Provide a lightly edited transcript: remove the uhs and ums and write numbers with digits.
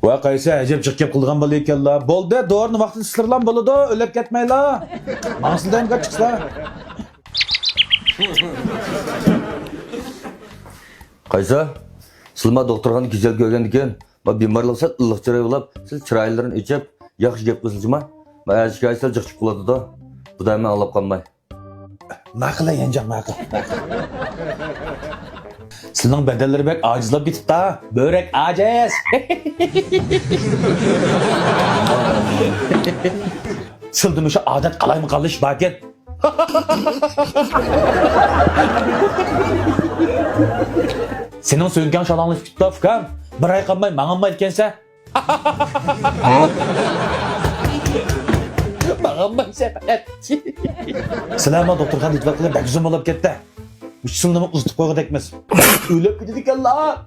Va qaysi ajab chiqib qilgan bo'lar ekanlar. Bo'ldi, do'rni vaqtida istirlan bo'ladi, o'lib ketmaylar. Maqsaddan chiqsa. Qaysa? Silma doktorxona güzel görgən ekan. Ma bimarlıqsa ılıq çıray olab, siz çıraylarını içib, yaxşı gep qılsınızma. Ma əzik aysa çıxıb quladı da. Bu da mən anlab qalmay. Maqla yenjaq maqla. Sizning badallari bek ajizlab ketibdi. Börek ajiz. Sildimi shu odat qalaymi qilish baket. Senin söyleyen şalanlık tuttu fukam. Bir ay kalmay mağanma ilkense. Mağanma sepet. Silama doktorxan itibaklar bek uzun olup gitti. 3 yılını uzutup koyga tekmez. Ölüp gidedik Allah.